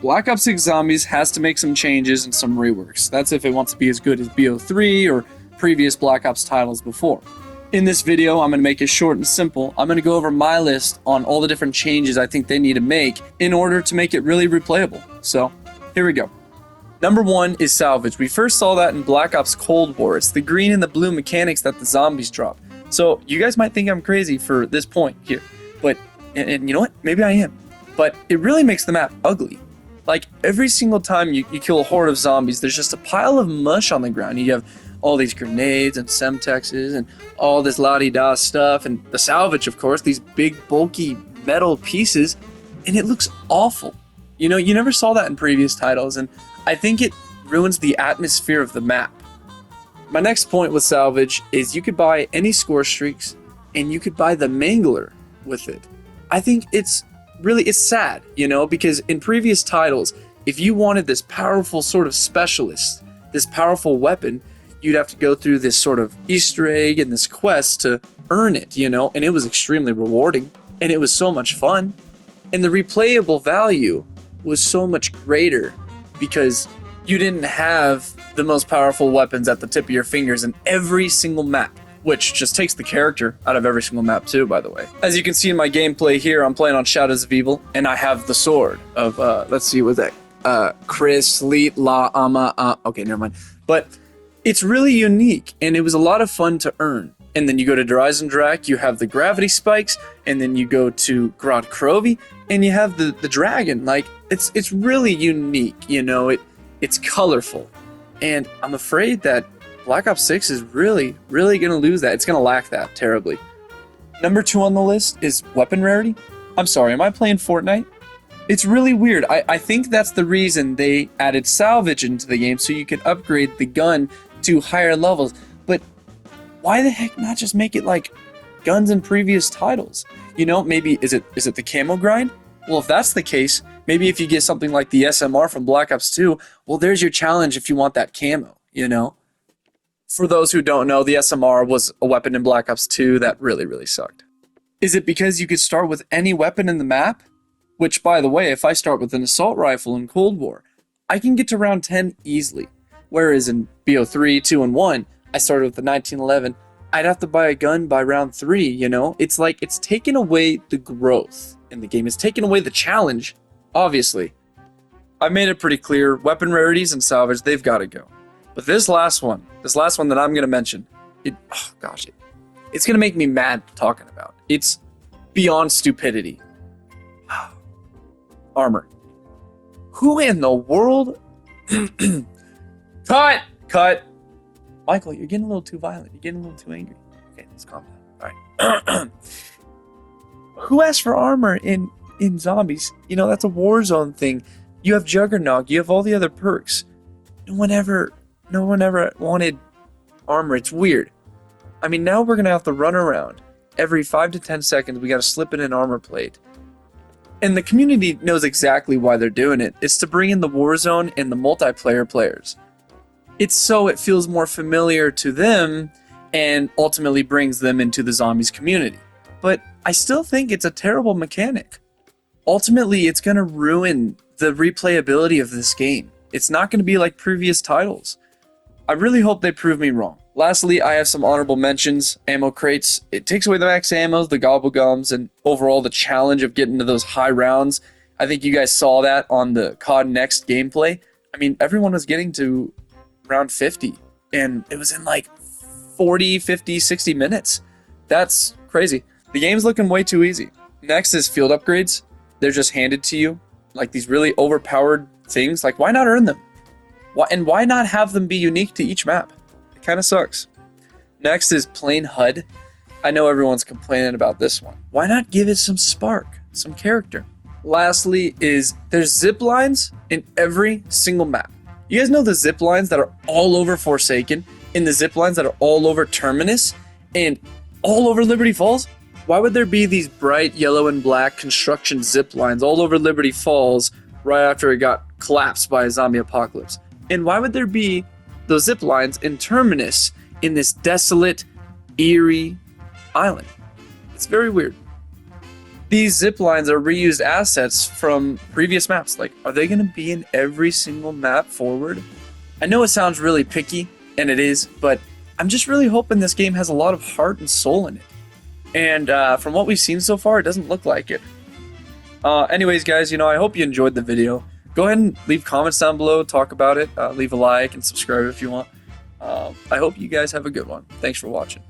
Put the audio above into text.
Black Ops 6 Zombies has to make some changes and some reworks. That's if it wants to be as good as BO3 or previous Black Ops titles before. In this video, I'm going to make it short and simple. I'm going to go over my list on all the different changes I think they need to make in order to make it really replayable. So, here we go. Number 1 is salvage. We first saw that in Black Ops Cold War. It's the green and the blue mechanics that the zombies drop. So, you guys might think I'm crazy for this point here. But, and you know what? Maybe I am. But it really makes the map ugly. Like, every single time you kill a horde of zombies, there's just a pile of mush on the ground. You have all these grenades and semtexes and all this la-di-da stuff, and the salvage, of course, these big, bulky metal pieces, and it looks awful. You know, you never saw that in previous titles, and I think it ruins the atmosphere of the map. My next point with salvage is you could buy any score streaks, and you could buy the Mangler with it. I think it's sad, you know, because in previous titles, if you wanted this powerful sort of specialist, this powerful weapon, you'd have to go through this sort of Easter egg and this quest to earn it, you know, and it was extremely rewarding, and it was so much fun, and the replayable value was so much greater because you didn't have the most powerful weapons at the tip of your fingers in every single map, which just takes the character out of every single map too, by the way. As you can see in my gameplay here, I'm playing on Shadows of Evil, and I have the sword of, let's see, what's that? Chris, Leet, La, Ama, okay, never mind. But it's really unique, and it was a lot of fun to earn. And then you go to Dreisendrach, you have the gravity spikes, and then you go to Grod Krovi, and you have the dragon. Like, it's really unique, you know, it's colorful. And I'm afraid that Black Ops 6 is really going to lose that. It's going to lack that terribly. Number 2 on the list is weapon rarity. I'm sorry, am I playing Fortnite? It's really weird. I think that's the reason they added salvage into the game, so you can upgrade the gun to higher levels. But why the heck not just make it like guns in previous titles? You know, maybe is it the camo grind? Well, if that's the case, maybe if you get something like the SMR from Black Ops 2, well, there's your challenge if you want that camo, you know? For those who don't know, the SMR was a weapon in Black Ops 2 that really sucked. Is it because you could start with any weapon in the map? Which, by the way, if I start with an assault rifle in Cold War, I can get to round 10 easily. Whereas in BO3, 2, and 1, I started with the 1911. I'd have to buy a gun by round 3, you know? It's like it's taken away the growth in the game. It's taken away the challenge, obviously. I made it pretty clear. Weapon rarities and salvage, they've got to go. But this last one that I'm going to mention, it's going to make me mad talking about. It's beyond stupidity. Armor. Who in the world... Cut! Michael, you're getting a little too violent. You're getting a little too angry. Okay, let's calm down. All right. Who asked for armor in zombies? You know, that's a Warzone thing. You have Juggernog. You have all the other perks. No one ever wanted armor. It's weird. I mean, now we're going to have to run around. Every 5 to 10 seconds, we got to slip in an armor plate. And the community knows exactly why they're doing it. It's to bring in the Warzone and the multiplayer players. It's so it feels more familiar to them and ultimately brings them into the zombies community. But I still think it's a terrible mechanic. Ultimately, it's going to ruin the replayability of this game. It's not going to be like previous titles. I really hope they prove me wrong. Lastly, I have some honorable mentions. Ammo crates. It takes away the max ammos, the gobble gums, and overall the challenge of getting to those high rounds. I think you guys saw that on the COD Next gameplay. I mean, everyone was getting to round 50, and it was in like 40, 50, 60 minutes. That's crazy. The game's looking way too easy. Next is field upgrades. They're just handed to you, like these really overpowered things. Like, why not earn them? Why not have them be unique to each map? It kind of sucks. Next is plain HUD. I know everyone's complaining about this one. Why not give it some spark, some character? Lastly is there's zip lines in every single map. You guys know the zip lines that are all over Forsaken, and the zip lines that are all over Terminus, and all over Liberty Falls? Why would there be these bright yellow and black construction zip lines all over Liberty Falls right after it got collapsed by a zombie apocalypse? And why would there be those zip lines in Terminus in this desolate, eerie island? It's very weird. these zip lines are reused assets from previous maps. Like, are they going to be in every single map forward? I know it sounds really picky, and it is, but I'm just really hoping this game has a lot of heart and soul in it. And from what we've seen so far, it doesn't look like it. Anyways, guys, I hope you enjoyed the video. Go ahead and leave comments down below, talk about it, leave a like and subscribe if you want. I hope you guys have a good one. Thanks for watching.